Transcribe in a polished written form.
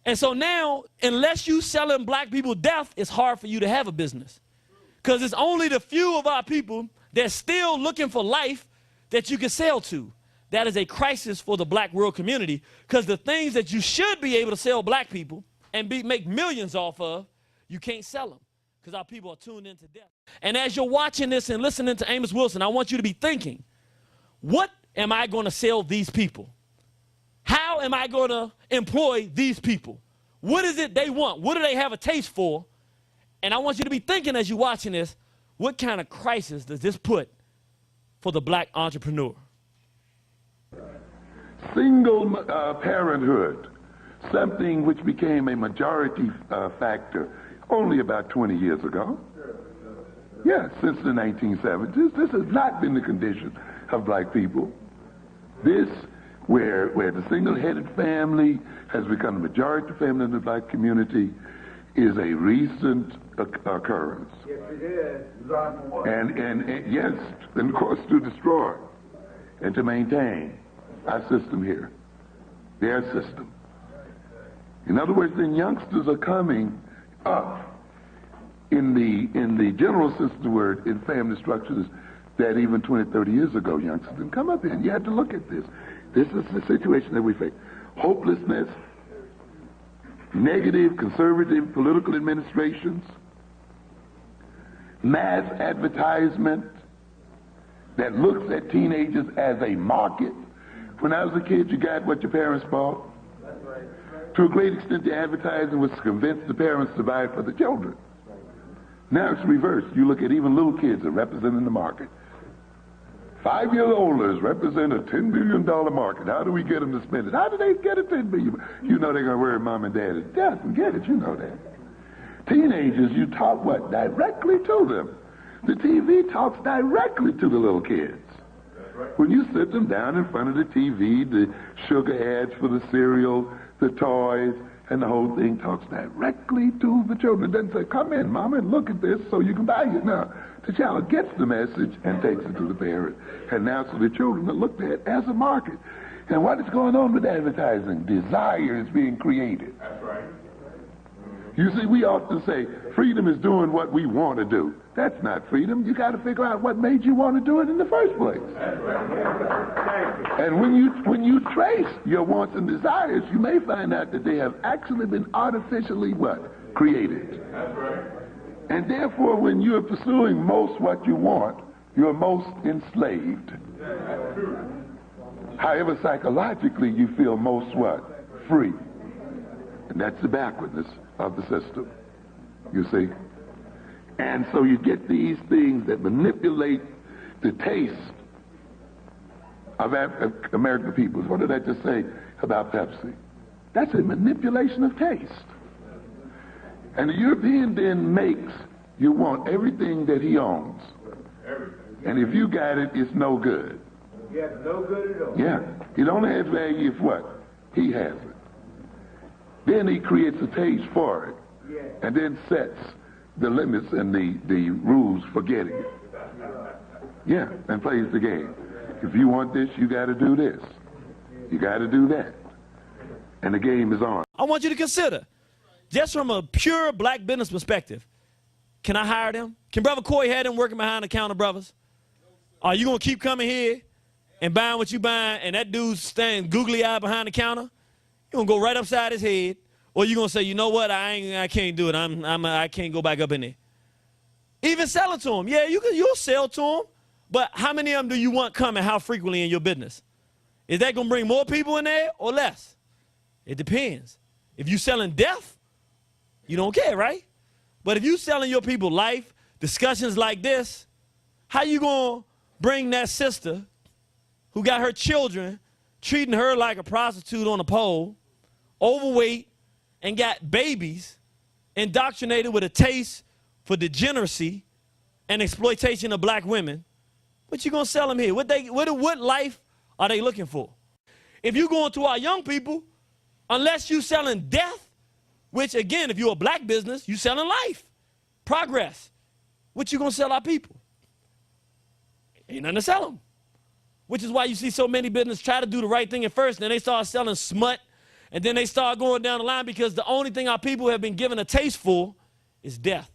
And so now, unless you selling black people death, it's hard for you to have a business. Because it's only the few of our people that's still looking for life that you can sell to. That is a crisis for the black world community, because the things that you should be able to sell black people and make millions off of, you can't sell them because our people are tuned into death. And as you're watching this and listening to Amos Wilson, I want you to be thinking, what am I going to sell these people? How am I going to employ these people? What is it they want? What do they have a taste for? And I want you to be thinking as you're watching this, what kind of crisis does this put for the black entrepreneur? Single parenthood, something which became a majority factor only about 20 years ago. Yes, since the 1970s. This has not been the condition of black people. This, where the single-headed family has become the majority family in the black community, is a recent occurrence. Yes, it is. And yes, and of course to destroy and to maintain our system here, their system. In other words, then youngsters are coming up in the general sense of the word in family structures that even 20, 30 years ago youngsters didn't come up in. You had to look at this. This is the situation that we face. Hopelessness, negative, conservative political administrations, mass advertisement that looks at teenagers as a market. When I was a kid, you got what your parents bought. To a great extent, the advertising was to convince the parents to buy it for the children. Now it's reversed. You look at even little kids are representing the market. 5-year-olds represent a $10 billion market. How do we get them to spend it? How do they get it $10 billion? You know they're going to worry mom and dad to death and get it. You know that. Teenagers, you talk what? Directly to them. The TV talks directly to the little kids. When you sit them down in front of the TV, the sugar ads for the cereal, the toys, and the whole thing talks directly to the children. It doesn't say, come in, mama, and look at this so you can buy it. No, the child gets the message and takes it to the parent. And now so the children are looked at as a market. And what is going on with advertising? Desire is being created. That's right. You see, we often say, freedom is doing what we want to do. That's not freedom. You got to figure out what made you want to do it in the first place. That's right. And when you trace your wants and desires, you may find out that they have actually been artificially what? Created. That's right. And therefore, when you're pursuing most what you want, you're most enslaved. That's true. However, psychologically, you feel most what? Free. And that's the backwardness of the system, you see. And so you get these things that manipulate the taste of American people. What did I just say about Pepsi? That's a manipulation of taste. And the European then makes you want everything that he owns. And if you got it, it's no good. Yeah, no good at all. Yeah, it only has value if what? He has it. Then he creates a taste for it, and then sets the limits and the rules for getting it. Yeah, and plays the game. If you want this, you got to do this. You got to do that. And the game is on. I want you to consider, just from a pure black business perspective, can I hire them? Can Brother Corey have them working behind the counter, brothers? Are you going to keep coming here and buying what you buying, and that dude's staying googly-eyed behind the counter? You're going to go right upside his head, or you're going to say, you know what, I can't do it. I can't go back up in there. Even sell it to him. Yeah, you'll sell to him, but how many of them do you want coming, how frequently in your business? Is that going to bring more people in there or less? It depends. If you're selling death, you don't care, right? But if you're selling your people life, discussions like this, how you going to bring that sister who got her children treating her like a prostitute on a pole, overweight, and got babies indoctrinated with a taste for degeneracy and exploitation of black women? What you gonna sell them here? What life are they looking for? If you going to our young people, unless you selling death, which again, if you're a black business, you selling life, progress. What you gonna sell our people? Ain't nothing to sell them. Which is why you see so many businesses try to do the right thing at first, and then they start selling smut And then they start going down the line because the only thing our people have been given a taste for is death.